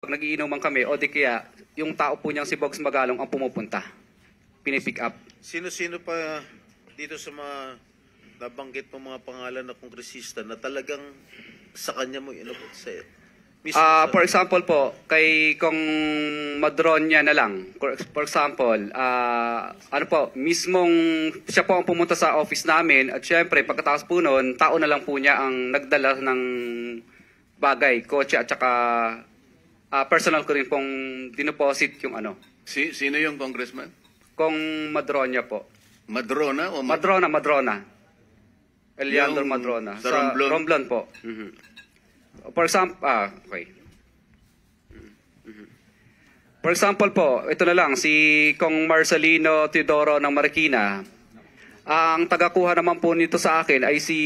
pag nagiinuman kami o di kaya yung tao po niyang si Bogs Magalong ang pumupunta. Pinipick up. Sino-sino pa dito sa mga nabanggit mo mga pangalan na kongresista na talagang sa kanya mo inabot sa For example po, kay Kong Madronya na lang. For example, ano po, mismong siya po ang pumunta sa office namin at syempre pagkatapos po noon, tao na lang po niya ang nagdala ng bagay, kotse at saka personal ko rin pong dinoposit yung ano. Sino yung congressman? Kong Madronya po. Madrona o Madrona. Eliandro Yung Madrona. sa Romblon? Romblon po. For example, okay. For example po, ito na lang, si Kong Marcelino Teodoro ng Marikina. Ang tagakuha naman po nito sa akin ay si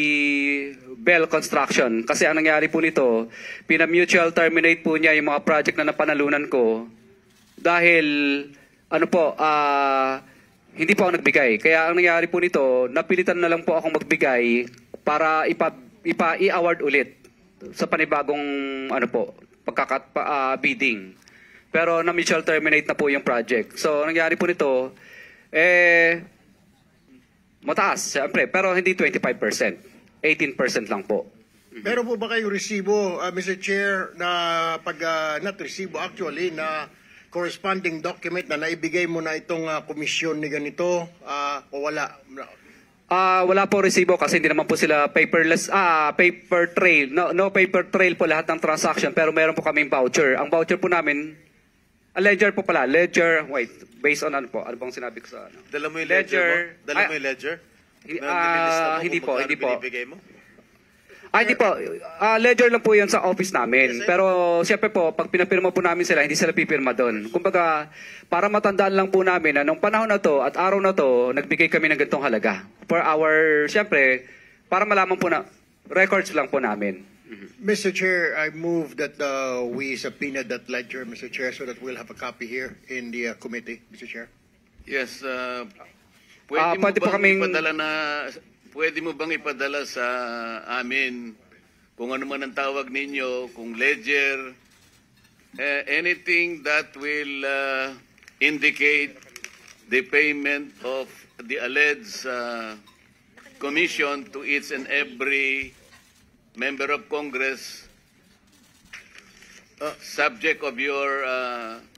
Bell Construction. Kasi ang nangyari po nito, pina-mutual terminate po niya yung mga project na napanalunan ko. Dahil, ano po, hindi po ako nagbigay. Kaya ang nangyari po nito, napilitan na lang po akong magbigay para i-award ulit sa panibagong ano po, bidding. Pero na-mutual terminate na po yung project. So, ang nangyari po nito, mataas, siyempre, pero hindi 25%. 18% lang po. Meron po ba kayong resibo, Mr. Chair, na not resibo actually, na corresponding document na naibigay mo na itong komisyon ni ganito o wala? Wala po resibo kasi hindi naman po sila paperless, paper trail. No paper trail po lahat ng transaction pero meron po kaming voucher. Ang voucher po namin, ledger po pala. Ledger, wait, based on ano po? Ano bang sinabi ko sa ano? Dala mo yung ledger mo? Dala mo yung ledger? Hindi po. Binibigay mo? Hindi po. Ledger lang po yun sa office namin. Pero siyempre po, pag pinapirma po namin sila, hindi sila pipirma doon. Kumbaga, para matandaan lang po namin na nung panahon na to at araw na to, nagbigay kami ng ganitong halaga. For our, siyempre, para malaman po na, records lang po namin. Mr. Chair, I move that we subpoena that ledger, Mr. Chair, so that we'll have a copy here in the committee, Mr. Chair. Yes, pwede mo bang ipadala sa amin kung ano man ang tawag ninyo, kung ledger, anything that will indicate the payment of the alleged commission to each and every member of Congress subject of your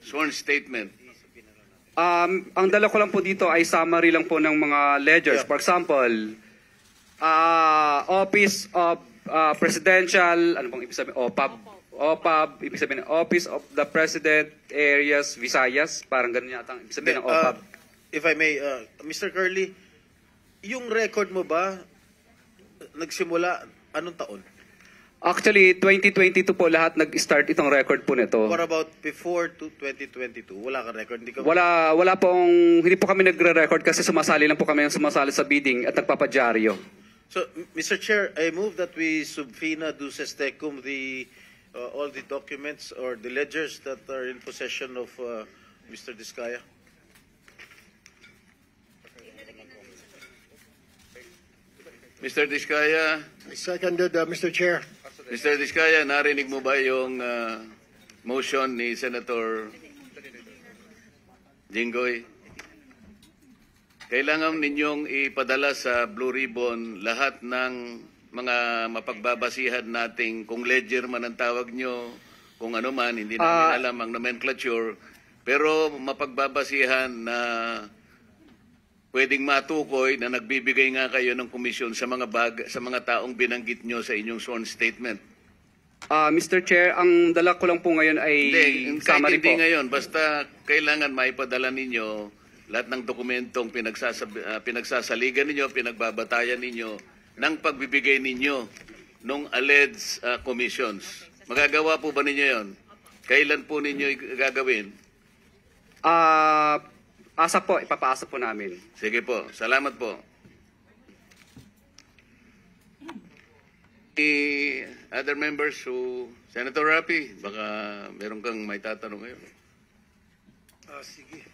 sworn statement. Ang dala ko lang po dito ay summary lang po ng mga ledgers. For example, Office of Presidential, ano pong ibig sabihin? OPAB, ibig sabihin Office of the President Areas Visayas, parang ganun yata ang ibig sabihin ng OPAB. If I may, Mr. Curly, yung record mo ba nagsimula anong taon? Actually, 2022 po lahat nag-start itong record po nito. What about before 2022? Wala ka record? Wala pong, hindi po kami nagre-record kasi sumasali lang po kami sa bidding at nagpapadyaryo. So, Mr. Chair, I move that we subpoena duces tecum all the documents or the ledgers that are in possession of Mr. Diskaya. Mr. Diskaya, Seconded, Mr. Chair. Mr. Diskaya, narinig mo ba yung motion ni Senator Jinggoy? Kailangan ninyong ipadala sa Blue Ribbon lahat ng mga mapagbabasihan nating kung ledger man ang tawag nyo, kung ano man, hindi namin alam ang nomenclature, pero mapagbabasihan na pwedeng matukoy na nagbibigay nga kayo ng komisyon sa mga taong binanggit nyo sa inyong sworn statement. Mr. Chair, ang dala ko lang po ngayon ay summary po. Hindi ngayon, basta kailangan maipadala ninyo lahat ng dokumentong pinagsasaligan ninyo, pinagbabatayan ninyo ng pagbibigay ninyo ng alleged commissions. Magagawa po ba ninyo yon? Kailan po ninyo gagawin? Asa po, ipapaasa po namin. Sige po, salamat po. Other members who... Senator Rapi, baka meron kang may tatanong ngayon. Sige.